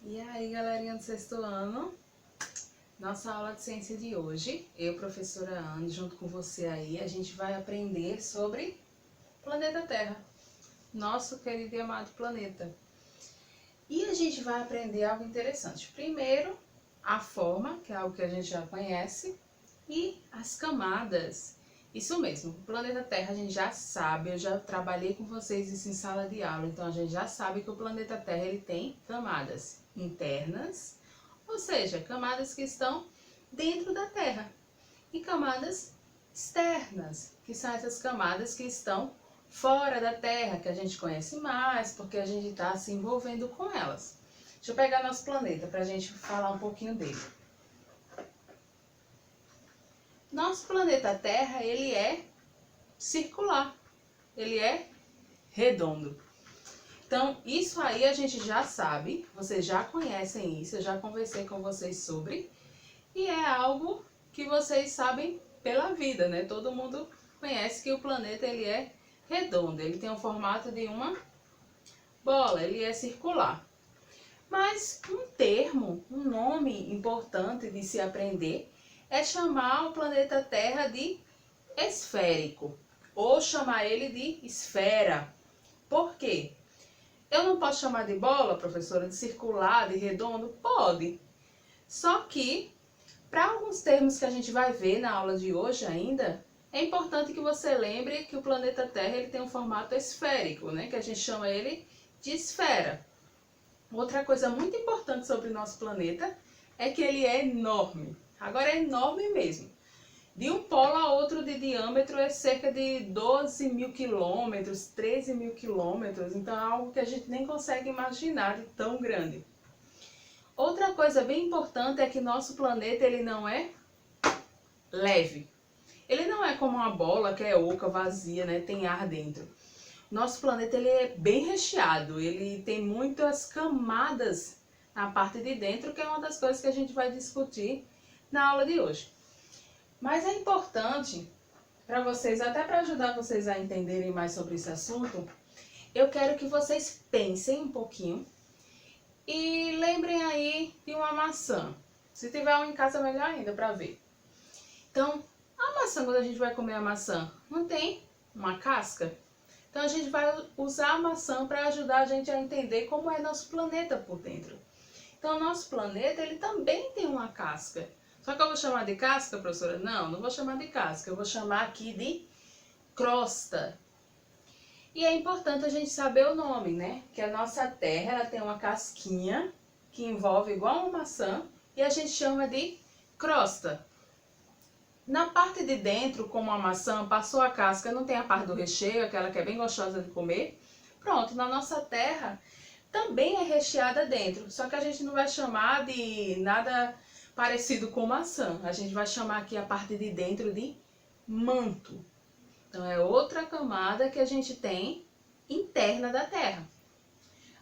E aí, galerinha do sexto ano, nossa aula de ciência de hoje, eu, professora Anne, junto com você aí, a gente vai aprender sobre o planeta Terra, nosso querido e amado planeta. E a gente vai aprender algo interessante. Primeiro, a forma, que é algo que a gente já conhece, e as camadas. Isso mesmo, o planeta Terra a gente já sabe, eu já trabalhei com vocês isso em sala de aula, então a gente já sabe que o planeta Terra ele tem camadas internas, ou seja, camadas que estão dentro da Terra, e camadas externas, que são essas camadas que estão fora da Terra, que a gente conhece mais, porque a gente está se envolvendo com elas. Deixa eu pegar nosso planeta para a gente falar um pouquinho dele. Nosso planeta Terra, ele é circular, ele é redondo. Então, isso aí a gente já sabe, vocês já conhecem isso, eu já conversei com vocês sobre, e é algo que vocês sabem pela vida, né? Todo mundo conhece que o planeta ele é redondo, ele tem o formato de uma bola, ele é circular. Mas um nome importante de se aprender é chamar o planeta Terra de esférico, ou chamar ele de esfera. Por quê? Eu não posso chamar de bola, professora, de circular, de redondo? Pode. Só que, para alguns termos que a gente vai ver na aula de hoje ainda, é importante que você lembre que o planeta Terra ele tem um formato esférico, né? Que a gente chama ele de esfera. Outra coisa muito importante sobre o nosso planeta é que ele é enorme. Agora é enorme mesmo. De um polo a outro de diâmetro é cerca de 12 mil quilômetros, 13 mil quilômetros. Então é algo que a gente nem consegue imaginar de tão grande. Outra coisa bem importante é que nosso planeta ele não é leve. Ele não é como uma bola que é oca, vazia, né? Tem ar dentro. Nosso planeta ele é bem recheado, ele tem muitas camadas na parte de dentro, que é uma das coisas que a gente vai discutir na aula de hoje. Mas é importante para vocês, até para ajudar vocês a entenderem mais sobre esse assunto, eu quero que vocês pensem um pouquinho e lembrem aí de uma maçã. Se tiver uma em casa, melhor ainda para ver. Então, a maçã, quando a gente vai comer a maçã, não tem uma casca? Então a gente vai usar a maçã para ajudar a gente a entender como é nosso planeta por dentro. Então o nosso planeta ele também tem uma casca. Só que eu vou chamar de casca, professora? Não, não vou chamar de casca. Eu vou chamar aqui de crosta. E é importante a gente saber o nome, né? Que a nossa Terra ela tem uma casquinha que envolve igual uma maçã e a gente chama de crosta. Na parte de dentro, como a maçã, passou a casca, não tem a parte do recheio, aquela que é bem gostosa de comer. Pronto, na nossa terra também é recheada dentro, só que a gente não vai chamar de nada parecido com maçã. A gente vai chamar aqui a parte de dentro de manto. Então é outra camada que a gente tem interna da terra.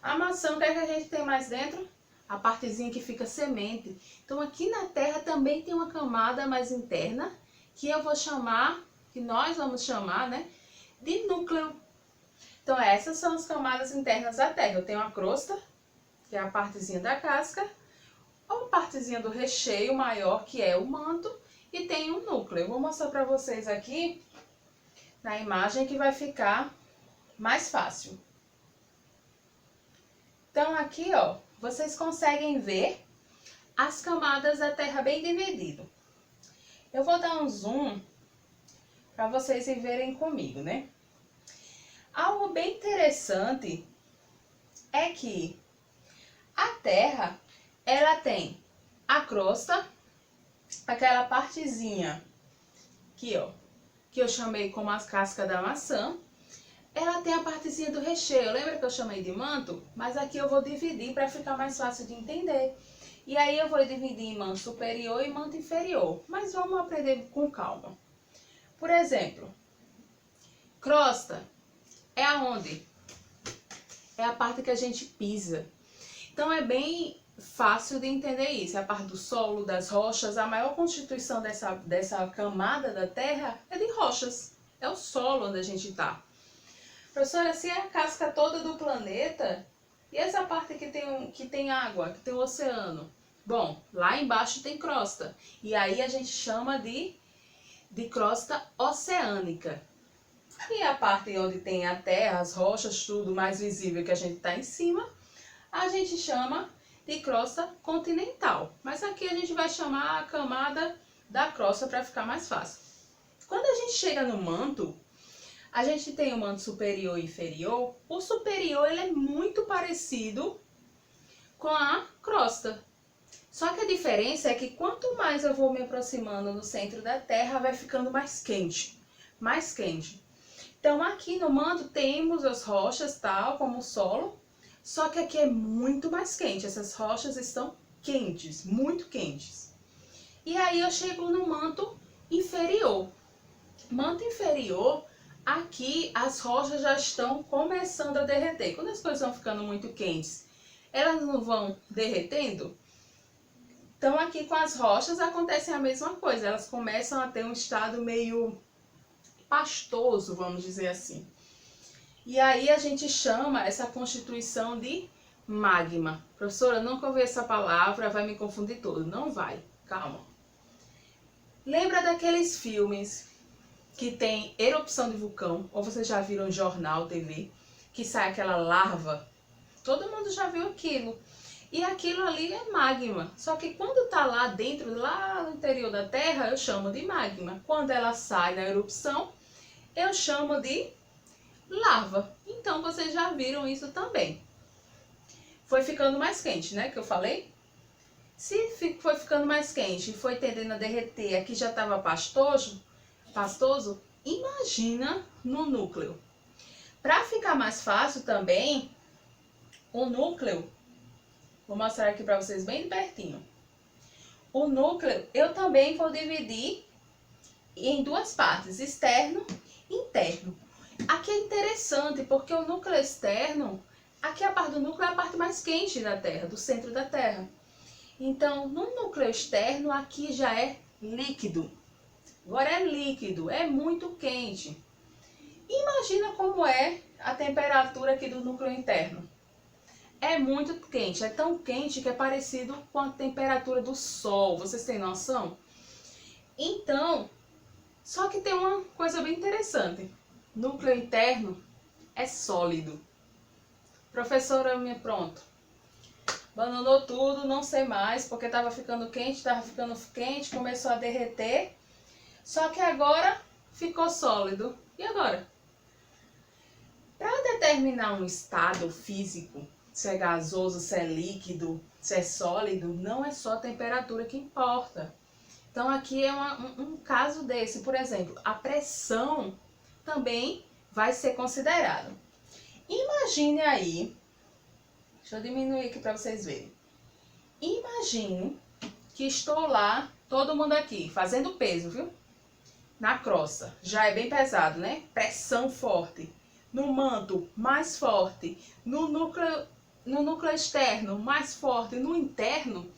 A maçã, o que é que a gente tem mais dentro? A partezinha que fica semente. Então aqui na Terra também tem uma camada mais interna, que eu vou chamar, que nós vamos chamar, né, de núcleo. Então essas são as camadas internas da Terra. Eu tenho a crosta, que é a partezinha da casca, a partezinha do recheio maior, que é o manto, e tem um núcleo. Eu vou mostrar para vocês aqui na imagem que vai ficar mais fácil. Então aqui, ó, vocês conseguem ver as camadas da Terra bem dividido. Eu vou dar um zoom para vocês verem comigo, né? Algo bem interessante é que a Terra, ela tem a crosta, aquela partezinha aqui, ó, que eu chamei como as cascas da maçã. Ela tem a partezinha do recheio, lembra que eu chamei de manto? Mas aqui eu vou dividir para ficar mais fácil de entender. E aí eu vou dividir em manto superior e manto inferior. Mas vamos aprender com calma. Por exemplo, crosta é aonde? É a parte que a gente pisa. Então é bem fácil de entender isso. É a parte do solo, das rochas. A maior constituição dessa camada da Terra é de rochas. É o solo onde a gente está. Professora, se é a casca toda do planeta, E essa parte que tem água, que tem o oceano? Bom, lá embaixo tem crosta. E aí a gente chama de crosta oceânica. E a parte onde tem a terra, as rochas, tudo mais visível que a gente está em cima, a gente chama de crosta continental. Mas aqui a gente vai chamar a camada da crosta para ficar mais fácil. Quando a gente chega no manto, a gente tem o manto superior e inferior. O superior ele é muito parecido com a crosta. Só que a diferença é que quanto mais eu vou me aproximando do centro da Terra, vai ficando mais quente. Mais quente. Então aqui no manto temos as rochas, tal, como o solo. Só que aqui é muito mais quente. Essas rochas estão quentes, muito quentes. E aí eu chego no manto inferior. Manto inferior, aqui as rochas já estão começando a derreter. Quando as coisas estão ficando muito quentes, elas não vão derretendo? Então aqui com as rochas acontece a mesma coisa. Elas começam a ter um estado meio pastoso, vamos dizer assim. E aí a gente chama essa constituição de magma. Professora, nunca ouvi essa palavra, vai me confundir todo. Não vai, calma. Lembra daqueles filmes que tem erupção de vulcão? Ou vocês já viram em jornal, TV, que sai aquela larva? Todo mundo já viu aquilo. E aquilo ali é magma. Só que quando tá lá dentro, lá no interior da Terra, eu chamo de magma. Quando ela sai da erupção, eu chamo de lava. Então vocês já viram isso também. Foi ficando mais quente, né? Que eu falei. Se foi ficando mais quente e foi tendendo a derreter, aqui já estava pastoso, imagina no núcleo. Para ficar mais fácil também, o núcleo, vou mostrar aqui para vocês bem de pertinho. O núcleo eu também vou dividir em duas partes, externo e interno. Aqui é interessante porque o núcleo externo, aqui a parte do núcleo é a parte mais quente da Terra, do centro da Terra. Então, no núcleo externo, aqui já é líquido. Agora é líquido, é muito quente. Imagina como é a temperatura aqui do núcleo interno. É muito quente, é tão quente que é parecido com a temperatura do Sol. Vocês têm noção? Então, só que tem uma coisa bem interessante. Núcleo interno é sólido. Professora, pronto. Abandonou tudo, não sei mais, porque estava ficando quente, começou a derreter. Só que agora ficou sólido. E agora? Para determinar um estado físico, se é gasoso, se é líquido, se é sólido, não é só a temperatura que importa. Então aqui é um caso desse. Por exemplo, a pressão também vai ser considerado. Imagine aí, deixa eu diminuir aqui para vocês verem. Imagine que estou lá, todo mundo aqui, fazendo peso, viu? Na crosta, já é bem pesado, né? Pressão forte. No manto, mais forte. No núcleo externo, mais forte. No interno,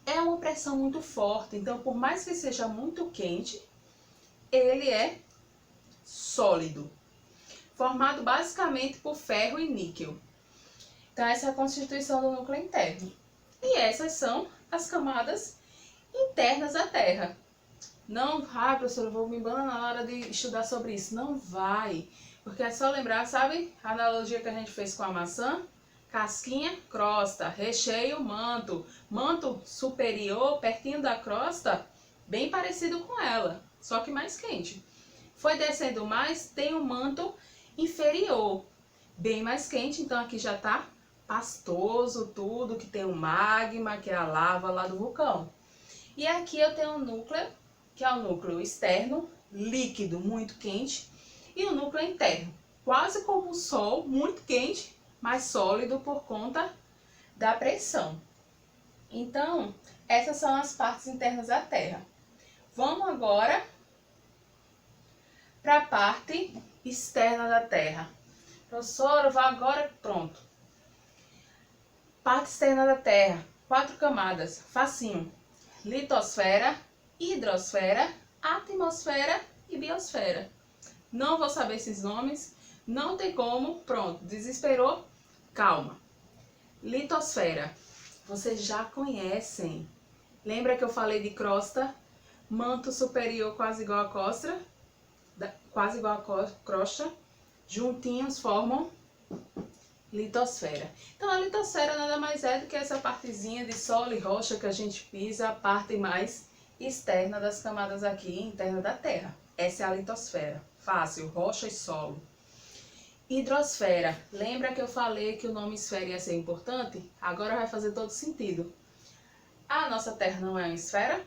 é uma pressão muito forte. Então, por mais que seja muito quente, ele é sólido. Formado basicamente por ferro e níquel. Então, essa é a constituição do núcleo interno. E essas são as camadas internas da Terra. Não vai, professora, eu vou me embananar na hora de estudar sobre isso. Não vai. Porque é só lembrar, sabe? A analogia que a gente fez com a maçã. Casquinha, crosta. Recheio, manto. Manto superior, pertinho da crosta, bem parecido com ela, só que mais quente. Foi descendo mais, tem o manto inferior, bem mais quente. Então aqui já tá pastoso tudo, que tem o magma, que é a lava lá do vulcão. E aqui eu tenho o núcleo, que é o núcleo externo, líquido, muito quente, e o núcleo interno, quase como o Sol, muito quente, mas sólido por conta da pressão. Então, essas são as partes internas da Terra. Vamos agora para a parte externa da Terra. Professora, vá agora, pronto. Parte externa da Terra, 4 camadas, facinho. Litosfera, hidrosfera, atmosfera e biosfera. Não vou saber esses nomes, não tem como, pronto, desesperou, calma. Litosfera. Vocês já conhecem. Lembra que eu falei de crosta? Manto superior quase igual a crosta. Juntinhos formam litosfera. Então a litosfera nada mais é do que essa partezinha de solo e rocha que a gente pisa, a parte mais externa das camadas aqui, interna da Terra. Essa é a litosfera. Fácil, rocha e solo. Hidrosfera. Lembra que eu falei que o nome esfera ia ser importante? Agora vai fazer todo sentido. A nossa Terra não é uma esfera?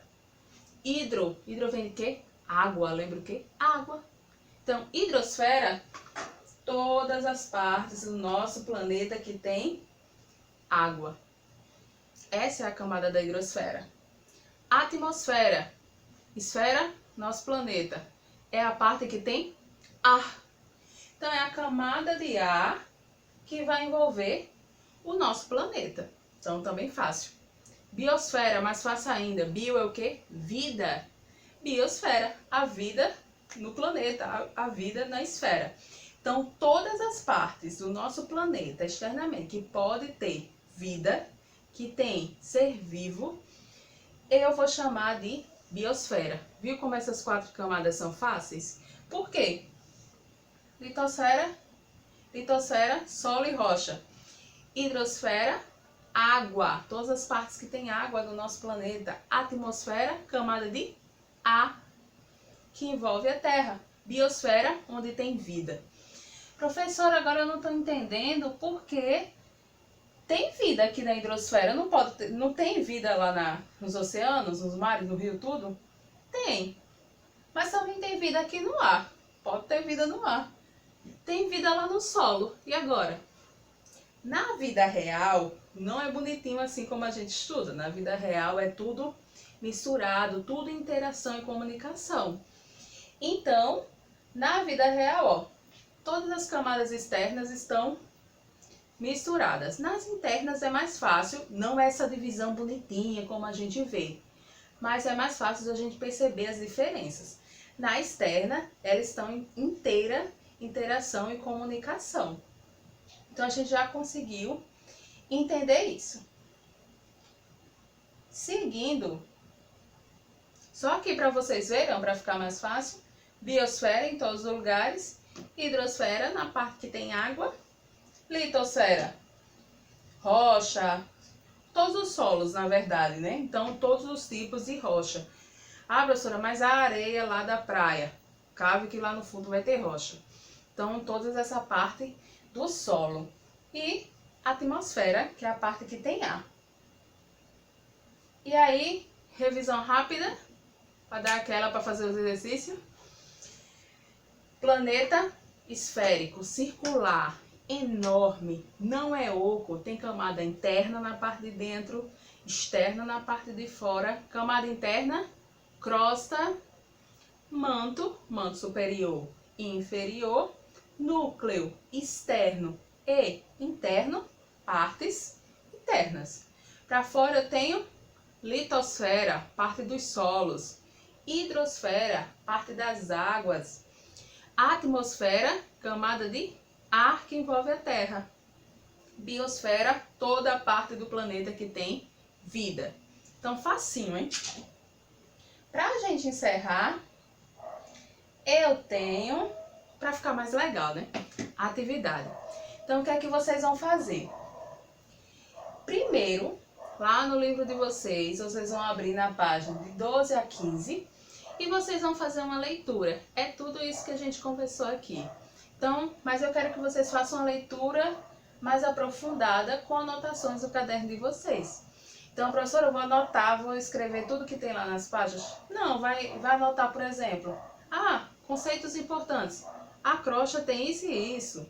Hidro vem de quê? Água. Lembra o quê? Água. Então, hidrosfera, todas as partes do nosso planeta que tem água. Essa é a camada da hidrosfera. Atmosfera. Esfera, nosso planeta. É a parte que tem ar. Então, é a camada de ar que vai envolver o nosso planeta. Então, também fácil. Biosfera, mais fácil ainda. Bio é o quê? Vida. Biosfera, a vida no planeta, a vida na esfera. Então, todas as partes do nosso planeta externamente que pode ter vida, que tem ser vivo, eu vou chamar de biosfera. Viu como essas 4 camadas são fáceis? Por quê? Litosfera, solo e rocha. Hidrosfera, água. Todas as partes que tem água do nosso planeta. Atmosfera, camada de ar, que envolve a Terra. Biosfera, onde tem vida. Professora, agora eu não estou entendendo por que tem vida aqui na hidrosfera. Não tem vida lá nos oceanos, nos mares, no rio, tudo? Tem. Mas também tem vida aqui no ar. Pode ter vida no ar. Tem vida lá no solo. E agora? Na vida real, não é bonitinho assim como a gente estuda. Na vida real é tudo misturado, tudo interação e comunicação. Então, na vida real, ó, todas as camadas externas estão misturadas. Nas internas é mais fácil, não é essa divisão bonitinha como a gente vê, mas é mais fácil a gente perceber as diferenças. Na externa, elas estão em inteira interação e comunicação. Então, a gente já conseguiu entender isso. Seguindo, só aqui para vocês verem, para ficar mais fácil, biosfera em todos os lugares, hidrosfera na parte que tem água, litosfera, rocha, todos os solos, na verdade, né? Então, todos os tipos de rocha. Ah, professora, mas a areia lá da praia, cabe que lá no fundo vai ter rocha. Então, toda essa parte do solo. E a atmosfera, que é a parte que tem ar. E aí, revisão rápida, para dar aquela para fazer os exercícios. Planeta esférico, circular, enorme, não é oco, tem camada interna na parte de dentro, externa na parte de fora. Camada interna, crosta, manto superior e inferior, núcleo externo e interno, partes internas. Para fora eu tenho litosfera, parte dos solos, hidrosfera, parte das águas, atmosfera, camada de ar que envolve a Terra, biosfera, toda a parte do planeta que tem vida. Então, facinho, hein? Para a gente encerrar, eu tenho, para ficar mais legal, né? Atividade. Então, o que é que vocês vão fazer? Primeiro, lá no livro de vocês vão abrir na página de 12 a 15 e vocês vão fazer uma leitura. É tudo isso que a gente conversou aqui. Então, mas eu quero que vocês façam uma leitura mais aprofundada com anotações do caderno de vocês. Então, professora, eu vou anotar, vou escrever tudo que tem lá nas páginas? Não, vai anotar, por exemplo, conceitos importantes. A crosta tem isso e isso.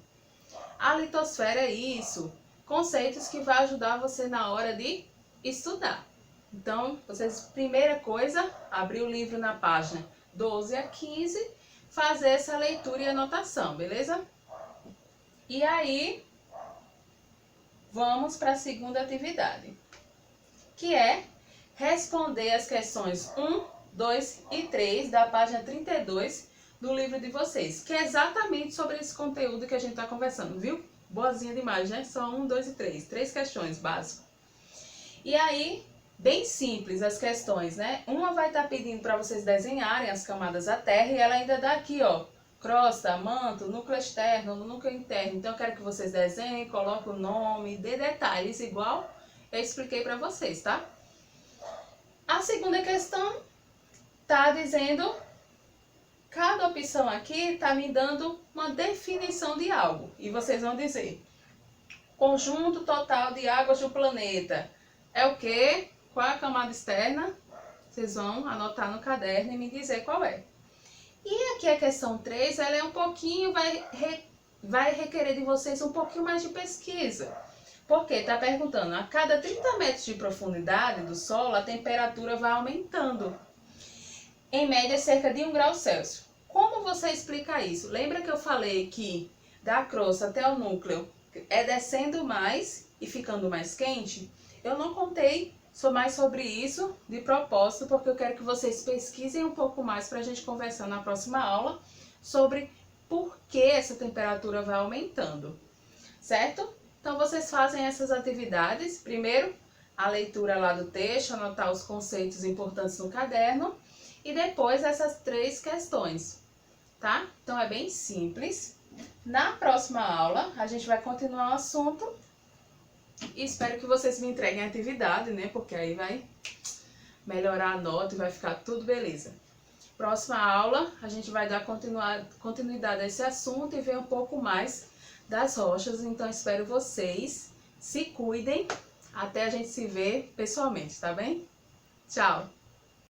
A litosfera é isso. Conceitos que vai ajudar você na hora de estudar. Então, vocês, primeira coisa, abrir o livro na página 12 a 15, fazer essa leitura e anotação, beleza? E aí, vamos para a segunda atividade, que é responder as questões 1, 2 e 3 da página 32 do livro de vocês, que é exatamente sobre esse conteúdo que a gente está conversando, viu? boazinha demais, né? Só 1, 2 e 3. 3 questões básicas. E aí, bem simples as questões, né? Uma vai estar pedindo para vocês desenharem as camadas da Terra e ela ainda dá aqui, ó, crosta, manto, núcleo externo, núcleo interno. Então, eu quero que vocês desenhem, coloquem o nome, dê detalhes, igual eu expliquei para vocês, tá? A segunda questão tá dizendo, cada opção aqui tá me dando uma definição de algo. E vocês vão dizer, conjunto total de águas do planeta é o quê? Qual é a camada externa? Vocês vão anotar no caderno e me dizer qual é. E aqui a questão 3, ela é um pouquinho, vai requerer de vocês um pouquinho mais de pesquisa. Porque está perguntando, a cada 30 metros de profundidade do solo, a temperatura vai aumentando. Em média, cerca de 1 grau Celsius. Como você explica isso? Lembra que eu falei que da crosta até o núcleo é descendo mais e ficando mais quente? Eu não contei mais sobre isso de propósito, porque eu quero que vocês pesquisem um pouco mais para a gente conversar na próxima aula sobre por que essa temperatura vai aumentando, certo? Então, vocês fazem essas atividades. Primeiro, a leitura lá do texto, anotar os conceitos importantes no caderno. E depois, essas 3 questões, tá? Então, é bem simples. Na próxima aula, a gente vai continuar o assunto. E espero que vocês me entreguem a atividade, né? Porque aí vai melhorar a nota e vai ficar tudo beleza. Próxima aula, a gente vai dar continuidade a esse assunto e ver um pouco mais das rochas. Então, espero vocês. Se cuidem. Até a gente se ver pessoalmente, tá bem? Tchau!